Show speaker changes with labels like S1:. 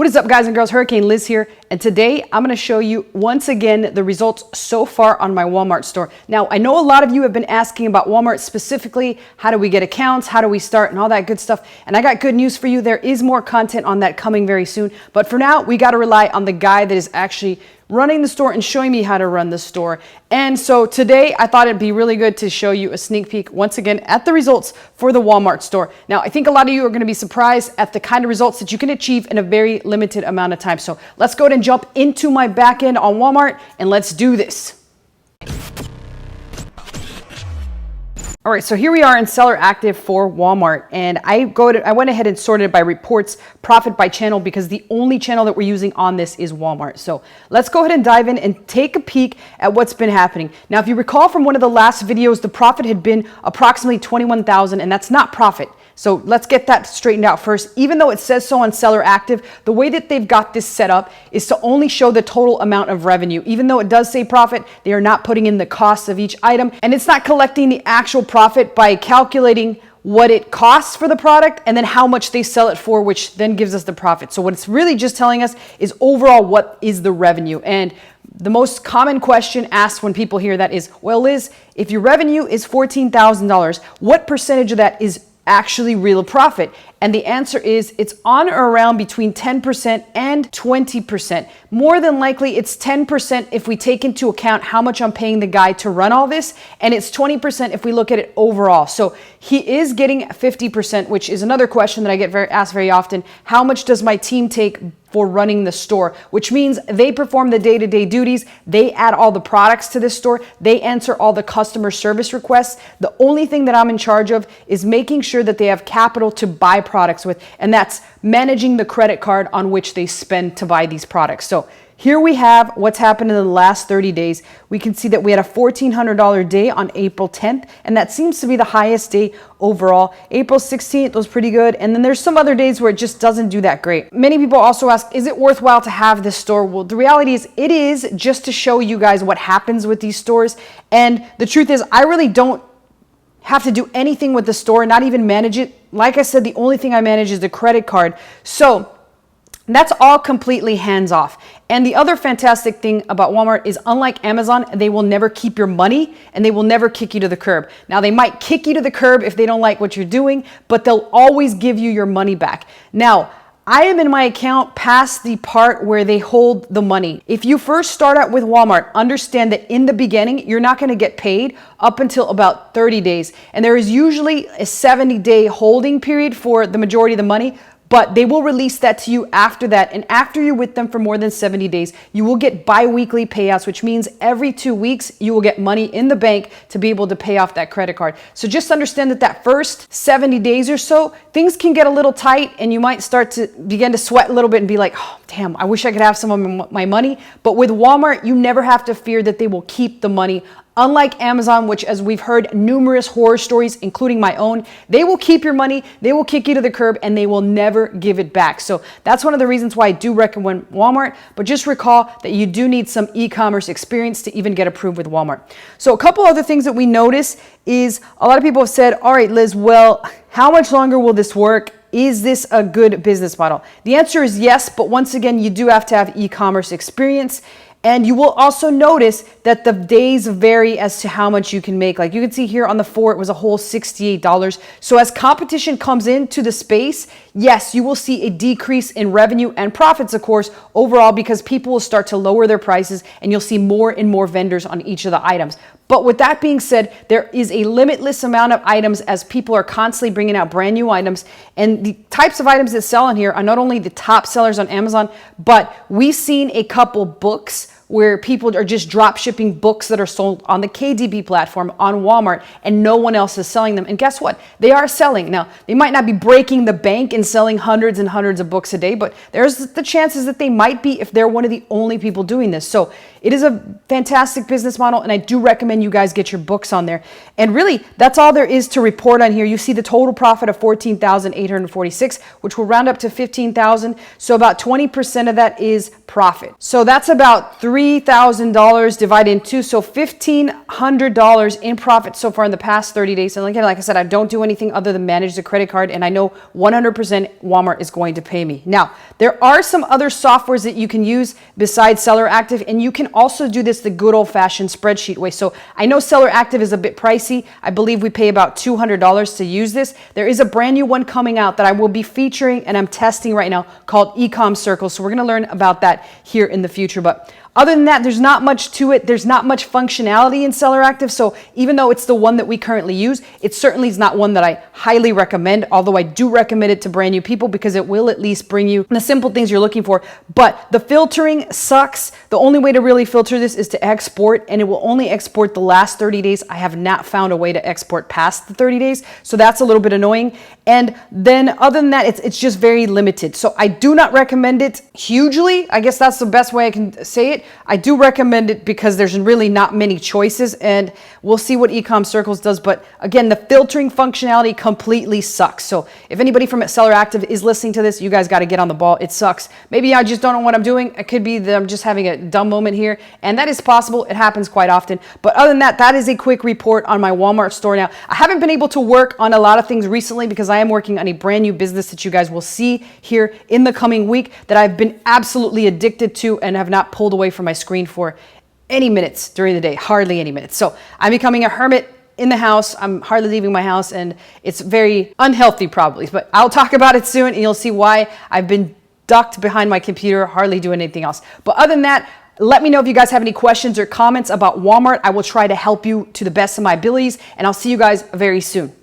S1: What is up, guys and girls? Hurricane Liz here, and today I'm going to show you once again the results so far on my Walmart store. Now, I know a lot of you have been asking about Walmart specifically. How do we get accounts? How do we start? And all that good stuff. And I got good news for you. There is more content on that coming very soon. But for now, we got to rely on the guy that is actually running the store and showing me how to run the store. And so today I thought it'd be really good to show you a sneak peek once again at the results for the Walmart store. Now, I think a lot of you are going to be surprised at the kind of results that you can achieve in a very limited amount of time. So let's go ahead and jump into my back end on Walmart and let's do this. All right, so here we are in Seller Active for Walmart, and I went ahead and sorted it by reports, profit by channel, because the only channel that we're using on this is Walmart. So let's go ahead and dive in and take a peek at what's been happening. Now, if you recall from one of the last videos, the profit had been approximately $21,000, and that's not profit. So let's get that straightened out first. Even though it says so on Seller Active, the way that they've got this set up is to only show the total amount of revenue. Even though it does say profit, they are not putting in the cost of each item, and it's not collecting the actual profit by calculating what it costs for the product and then how much they sell it for, which then gives us the profit. So what it's really just telling us is overall what is the revenue. And the most common question asked when people hear that is, well, Liz, if your revenue is $14,000, what percentage of that is actually real profit? And the answer is it's on or around between 10% and 20%. More than likely, it's 10% if we take into account how much I'm paying the guy to run all this, and it's 20% if we look at it overall. So he is getting 50%, which is another question that I get asked very often. How much does my team take for running the store? Which means they perform the day-to-day duties, they add all the products to this store, they answer all the customer service requests. The only thing that I'm in charge of is making sure that they have capital to buy products with, and that's managing the credit card on which they spend to buy these products. So here we have what's happened in the last 30 days. We can see that we had a $1,400 day on April 10th, and that seems to be the highest day overall. April 16th was pretty good, and then there's some other days where it just doesn't do that great. Many people also ask, is it worthwhile to have this store? Well, the reality is it is, just to show you guys what happens with these stores. And the truth is, I really don't have to do anything with the store, not even manage it. Like I said, the only thing I manage is the credit card. So that's all completely hands off. And the other fantastic thing about Walmart is, unlike Amazon, they will never keep your money and they will never kick you to the curb. Now, they might kick you to the curb if they don't like what you're doing, but they'll always give you your money back. Now, I am in my account past the part where they hold the money. If you first start out with Walmart, understand that in the beginning, you're not going to get paid up until about 30 days. And there is usually a 70-day holding period for the majority of the money, but they will release that to you after that. And after you're with them for more than 70 days, you will get bi-weekly payouts, which means every 2 weeks, you will get money in the bank to be able to pay off that credit card. So just understand that that first 70 days or so, things can get a little tight and you might start to begin to sweat a little bit and be like, oh, damn, I wish I could have some of my money. But with Walmart, you never have to fear that they will keep the money. Unlike Amazon, which, as we've heard numerous horror stories, including my own, they will keep your money, they will kick you to the curb, and they will never give it back. So that's one of the reasons why I do recommend Walmart. But just recall that you do need some e-commerce experience to even get approved with Walmart. So a couple other things that we notice is a lot of people have said, all right, Liz, well, how much longer will this work? Is this a good business model? The answer is yes, but once again, you do have to have e-commerce experience. And you will also notice that the days vary as to how much you can make. Like you can see here on the 4, it was a whole $68. So as competition comes into the space, yes, you will see a decrease in revenue and profits, of course, overall, because people will start to lower their prices and you'll see more and more vendors on each of the items. But with that being said, there is a limitless amount of items as people are constantly bringing out brand new items. And the types of items that sell on here are not only the top sellers on Amazon, but we've seen a couple books where people are just drop shipping books that are sold on the KDP platform on Walmart and no one else is selling them. And guess what? They are selling. Now, they might not be breaking the bank and selling hundreds and hundreds of books a day, but there's the chances that they might be if they're one of the only people doing this. So it is a fantastic business model, and I do recommend you guys get your books on there. And really, that's all there is to report on here. You see the total profit of $14,846, which will round up to $15,000. So about 20% of that is profit. So that's about $3,000 divided in two. So $1,500 in profit so far in the past 30 days. And again, like I said, I don't do anything other than manage the credit card, and I know 100% Walmart is going to pay me. Now, there are some other softwares that you can use besides Seller Active, and you can also do this the good old-fashioned spreadsheet way. So I know Seller Active is a bit pricey. I believe we pay about $200 to use this. There is a brand new one coming out that I will be featuring and I'm testing right now called Ecom Circle. So we're going to learn about that here in the future. But other than that, there's not much to it. There's not much functionality in Seller Active. So even though it's the one that we currently use, it certainly is not one that I highly recommend, although I do recommend it to brand new people because it will at least bring you the simple things you're looking for. But the filtering sucks. The only way to really filter this is to export, and it will only export the last 30 days. I have not found a way to export past the 30 days. So that's a little bit annoying. And then other than that, it's just very limited. So I do not recommend it hugely. I guess that's the best way I can say it. I do recommend it because there's really not many choices, and we'll see what Ecom Circles does. But again, the filtering functionality completely sucks. So if anybody from Seller Active is listening to this, you guys got to get on the ball. It sucks. Maybe I just don't know what I'm doing. It could be that I'm just having a dumb moment here, and that is possible. It happens quite often. But other than that, that is a quick report on my Walmart store. Now, I haven't been able to work on a lot of things recently because I am working on a brand new business that you guys will see here in the coming week that I've been absolutely addicted to and have not pulled away from my screen for any minutes during the day, hardly any minutes. So I'm becoming a hermit in the house. I'm hardly leaving my house, and it's very unhealthy probably, but I'll talk about it soon and you'll see why. I've been ducked behind my computer, hardly doing anything else. But other than that, let me know if you guys have any questions or comments about Walmart. I will try to help you to the best of my abilities, and I'll see you guys very soon.